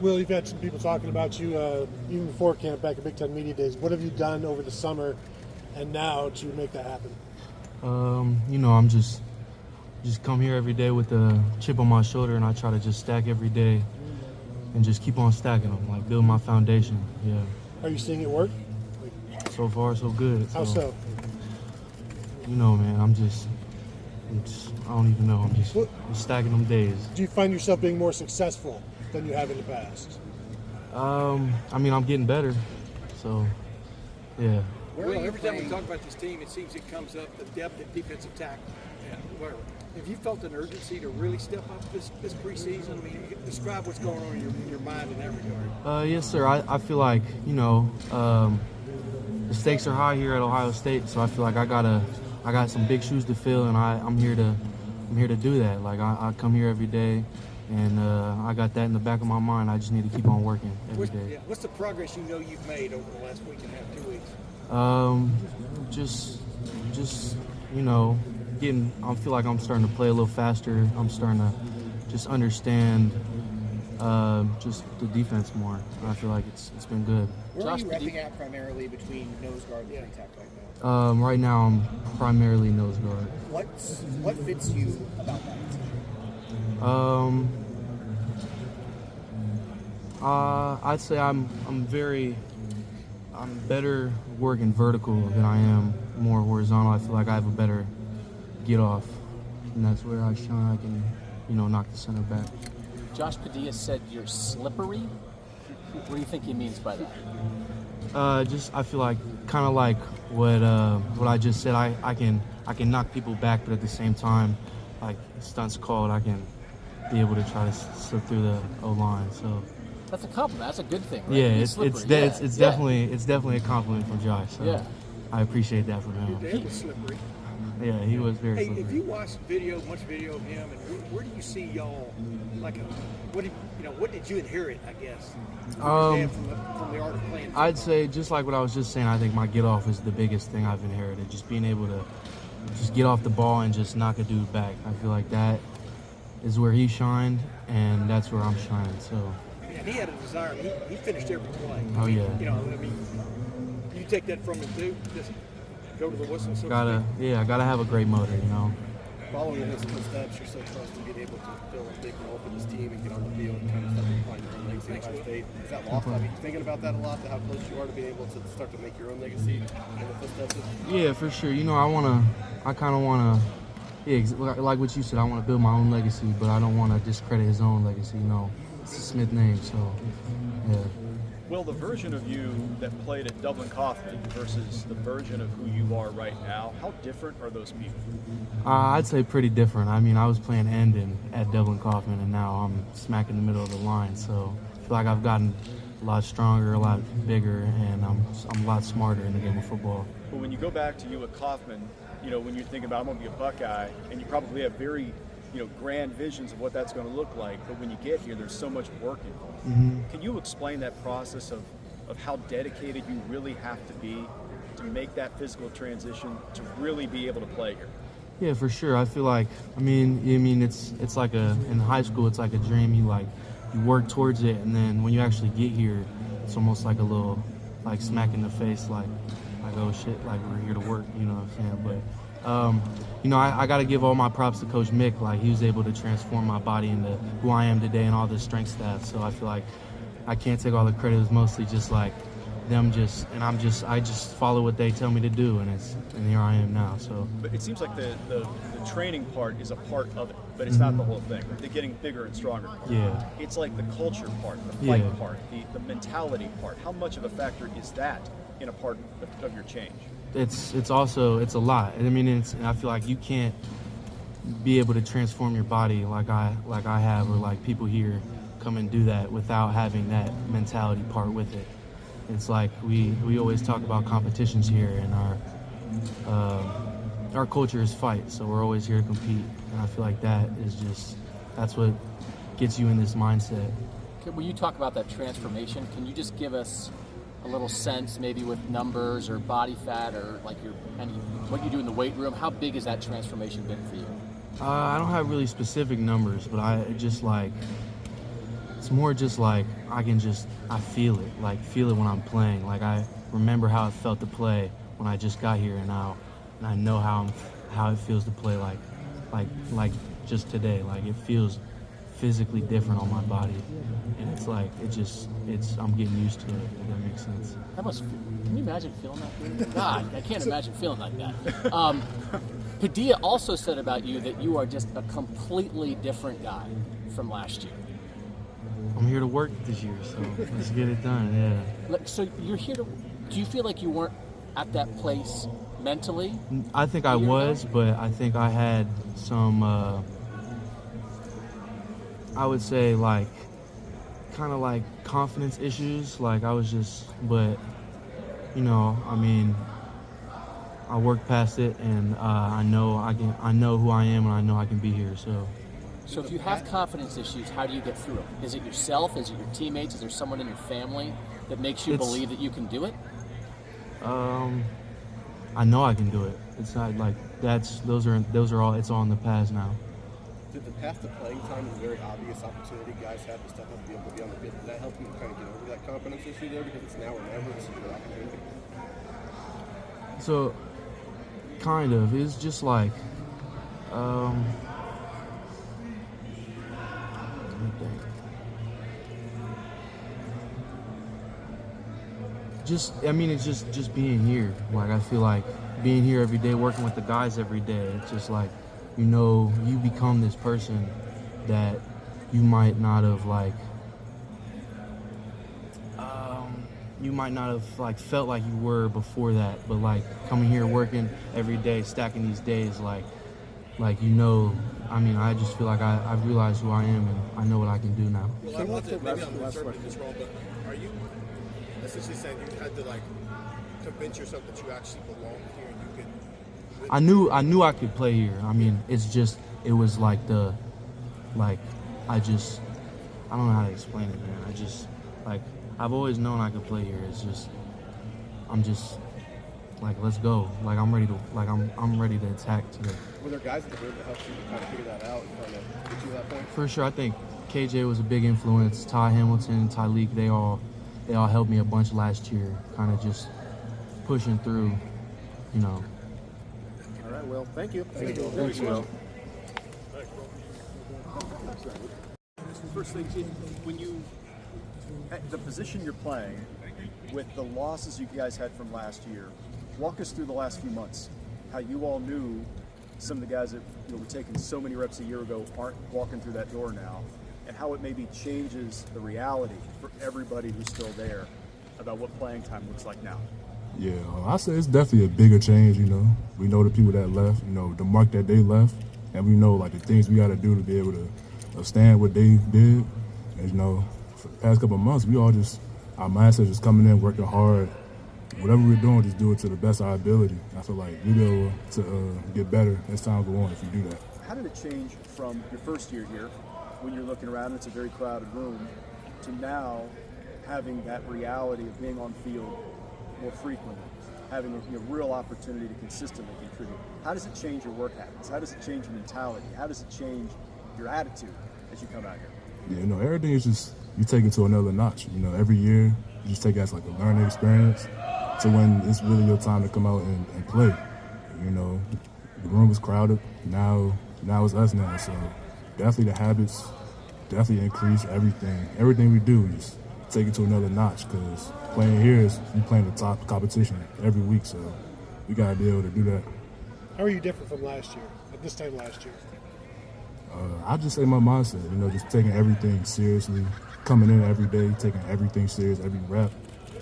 Will, you've had some people talking about you even before camp back at Big Ten Media Days. What have you done over the summer and now to make that happen? I'm just come here every day with a chip on my shoulder, and I try to just stack every day and just keep on stacking them, like build my foundation. Yeah. Are you seeing it work? So far, so good. How so? Man, I don't even know. I'm just stacking them days. Do you find yourself being more successful than you have in the past? I'm getting better. So, yeah. Well, every time we talk about this team, it seems it comes up the depth at defensive tackle. Yeah, whatever. Have you felt an urgency to really step up this preseason? I mean, describe what's going on in your mind in that regard. Yes, sir. I feel like the stakes are high here at Ohio State, so I feel like I got some big shoes to fill, and I'm here to do that. Like I come here every day, and I got that in the back of my mind. I just need to keep on working every day. Yeah. What's the progress you've made over the last week and a half, 2 weeks? Just I feel like I'm starting to play a little faster. I'm starting to just understand just the defense more. I feel like it's been good. Where are you repping at primarily between nose guard and right tackle right now? Right now I'm primarily nose guard. What fits you about that position? I'd say I'm better working vertical than I am more horizontal. I feel like I have a better get off, and that's where I shine. I can, knock the center back. Josh Padilla said you're slippery. What do you think he means by that? I feel like kind of like what I just said. I can knock people back, but at the same time, like stunts called, I can be able to try to slip through the O-line. So that's a compliment. That's a good thing, right? Yeah, it's definitely a compliment from Josh. So yeah. I appreciate that from him. Your dad was slippery. Yeah, he was very slippery. If you watch much video of him, and where do you see y'all? Like, what did you inherit? I guess from the art of playing. I'd say just like what I was just saying. I think my get off is the biggest thing I've inherited. Just being able to just get off the ball and just knock a dude back. I feel like that is where he shined, and that's where I'm shining. So. And he had a desire. He finished every play. Oh yeah. You take that from him too. Just go to the whistle. I gotta have a great motor. Following in his footsteps, you're so close to being able to fill a big role for this team and get on the field and kind of start to find your own legacy at Ohio State. Is that lost? I mean, thinking about that a lot, how close you are to being able to start to make your own legacy in the footsteps. Yeah, for sure. I kind of wanna. Yeah, like what you said, I want to build my own legacy, but I don't want to discredit his own legacy. It's a Smith name, so yeah. Will, the version of you that played at Dublin Kaufman versus the version of who you are right now, how different are those people? I'd say pretty different. I mean, I was playing end at Dublin Kaufman, and now I'm smack in the middle of the line. So I feel like I've gotten a lot stronger, a lot bigger, and I'm a lot smarter in the game of football. But when you go back to you at Kaufman, when you're thinking about I'm going to be a Buckeye, and you probably have very grand visions of what that's going to look like, but when you get here, there's so much work involved. Mm-hmm. Can you explain that process of how dedicated you really have to be to make that physical transition to really be able to play here? Yeah, for sure. I feel like, it's like in high school, it's like a dream. You work towards it, and then when you actually get here, it's almost like a little, like smack in the face, like oh shit, like we're here to work, you know what I'm saying? But I got to give all my props to Coach Mick. Like, he was able to transform my body into who I am today and all the strength stats. So I feel like I can't take all the credit. It's mostly just like them I just follow what they tell me to do, and here I am now. So. But it seems like the training part is a part of it, but it's not the whole thing. They're getting bigger and stronger. Yeah. It's like the culture part, the fight part, the mentality part. How much of a factor is that in a part of your change? It's a lot. I feel like you can't be able to transform your body like I have, or like people here come and do that without having that mentality part with it. It's like we always talk about competitions here, and our culture is fight, so we're always here to compete. And I feel like that's what gets you in this mindset. When you talk about that transformation, can you just give us a little sense, maybe with numbers or body fat, or like what you do in the weight room? How big has that transformation been for you? I don't have really specific numbers, but It's more just like I feel it, feel it when I'm playing. Like I remember how it felt to play when I just got here, and I know how it feels to play like just today. Like it feels physically different on my body, and it's like I'm getting used to it. If that makes sense. Can you imagine feeling that? Dude? God, I can't imagine feeling like that. Padilla also said about you that you are just a completely different guy from last year. I'm here to work this year, so let's get it done. Yeah. So you're here to. Do you feel like you weren't at that place mentally? I think I was, but I think I had some. I would say kind of like confidence issues. Like I was just, but I mean, I worked past it, and I know who I am, and I know I can be here. So if you have confidence issues, how do you get through them? Is it yourself? Is it your teammates? Is there someone in your family that makes you believe that you can do it? I know I can do it. It's not like those are all. It's all in the past now. Did the path to playing time is a very obvious opportunity guys have to step up to be able to be on the field? Did that help you kind of get over that confidence issue there because it's now or never? This is your opportunity. So, kind of. It's just like, it's just being here. Like I feel like being here every day, working with the guys every day. It's just like, you become this person that you might not have felt like you were before that. But like coming here, working every day, stacking these days, I just feel like I've realized who I am and I know what I can do now. Well, I'm not to, maybe I'm interpreting this wrong, but are you essentially saying you had to convince yourself that you actually belong here and you could? I knew I could play here. I mean, it was I don't know how to explain it, man. I've always known I could play here. Let's go. I'm ready to attack today. Were there guys in the room that helped you to kind of figure that out and kind of get you to that point? For sure, I think KJ was a big influence. Ty Hamilton, Tyleek, they all helped me a bunch last year, kind of just pushing through, All right, well, thank you. Thanks, Will. First thing, when at the position you're playing, with the losses you guys had from last year, walk us through the last few months. How you all knew some of the guys that were taking so many reps a year ago aren't walking through that door now, and how it maybe changes the reality for everybody who's still there about what playing time looks like now. Yeah, I say it's definitely a bigger change, We know the people that left, the mark that they left, and we know, the things we got to do to be able to stand what they did. And, for the past couple of months, we all our mindset just coming in, working hard. Whatever we're doing, just do it to the best of our ability. I feel like we'll be able to get better as time goes on if we do that. How did it change from your first year here, when you're looking around, it's a very crowded room, to now having that reality of being on field more frequently, having a real opportunity to consistently contribute? How does it change your work habits? How does it change your mentality? How does it change your attitude as you come out here? Yeah, everything is you take it to another notch. Every year you just take it as a learning experience to when it's really your time to come out and play. The room was crowded. Now it's us now. So definitely the habits definitely increase everything. Everything we do is take it to another notch because playing here is you playing the top competition every week. So we got to be able to do that. How are you different from last year, at this time last year? I just say my mindset, just taking everything seriously, coming in every day, taking everything serious, every rep,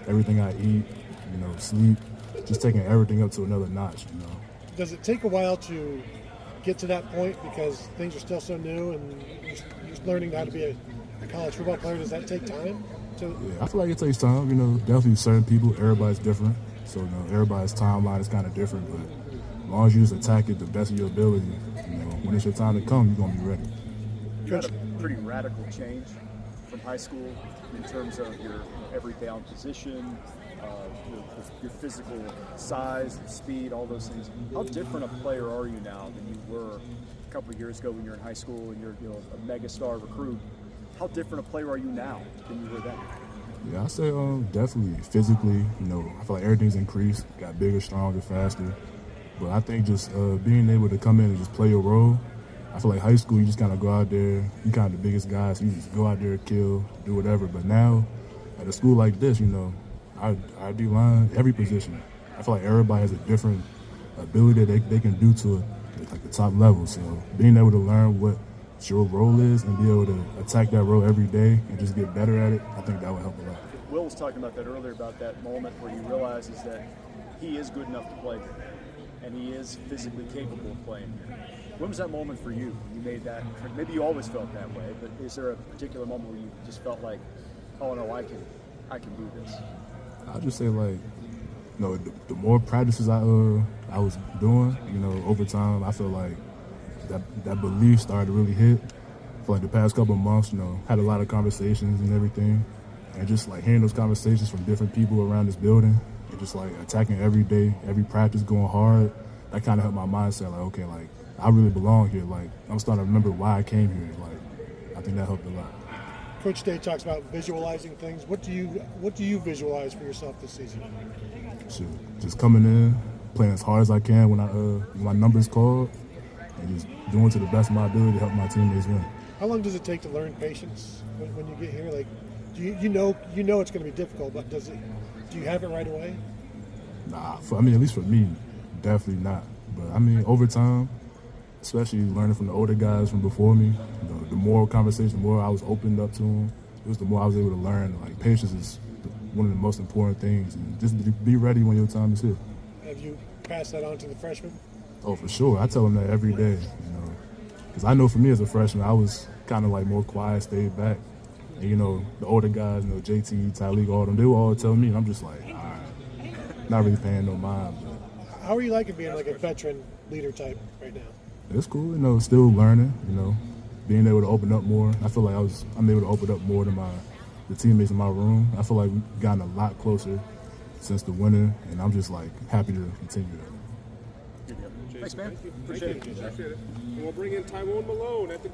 everything I eat, sleep, just taking everything up to another notch, Does it take a while to get to that point because things are still so new and you're learning how to be a college football player? Does that take time? Yeah, I feel like it takes time, definitely certain people, everybody's different. So, everybody's timeline is kind of different, but as long as you just attack it the best of your ability, when it's your time to come, you're going to be ready. You had a pretty radical change from high school in terms of your every down position, your physical size, speed, all those things. How different a player are you now than you were a couple of years ago when you're in high school and you're a mega star recruit? how different a player are you now than you were then? Yeah, I say definitely physically. You know, I feel like everything's increased, got bigger, stronger, faster. But I think just being able to come in and just play your role. I feel like high school, you just kind of go out there, you kind of the biggest guy, so you just go out there, kill, do whatever. But now, at a school like this, you know, our D-line, every position, I feel like everybody has a different ability that they can do to it, like the top level. So being able to learn what your role is and be able to attack that role every day and just get better at it, I think that would help a lot. Will was talking about that earlier, about that moment where he realizes that he is good enough to play here, and he is physically capable of playing here. When was that moment for you? You made that, maybe you always felt that way, but is there a particular moment where you just felt like, oh no, I can do this? I'll just say, like, you know, the more practices I was doing, you know, over time, I feel like that belief started to really hit. For like the past couple of months, you know, had a lot of conversations and everything, and just like hearing those conversations from different people around this building, and just like attacking every day, every practice, going hard. That kind of helped my mindset. Like, okay, like I really belong here. Like I'm starting to remember why I came here. Like I think that helped a lot. Coach Day talks about visualizing things. What do you visualize for yourself this season? Shit, just coming in, playing as hard as I can when my number's called, and just doing to the best of my ability to help my teammates win. How long does it take to learn patience when you get here? Like, you know it's going to be difficult, but do you have it right away? Nah, at least for me, definitely not. But I mean, over time, especially learning from the older guys from before me, you know, the more conversation, the more I was opened up to them, it was the more I was able to learn. Like, patience is one of the most important things, and just be ready when your time is here. Have you passed that on to the freshmen? Oh, for sure. I tell them that every day, you know, because I know for me as a freshman, I was kind of like more quiet, stayed back. And, you know, the older guys, you know, JT, Tyleek, all them, they would all tell me, and I'm just like, all right, not really paying no mind. But how are you liking being like a veteran leader type right now? it's cool, you know, still learning, you know, being able to open up more. I feel like I'm able to open up more to the teammates in my room. I feel like we've gotten a lot closer since the winter, and I'm just like happy to continue that. Thanks, man. Appreciate it. Appreciate it. We'll bring in Tyrone Malone at the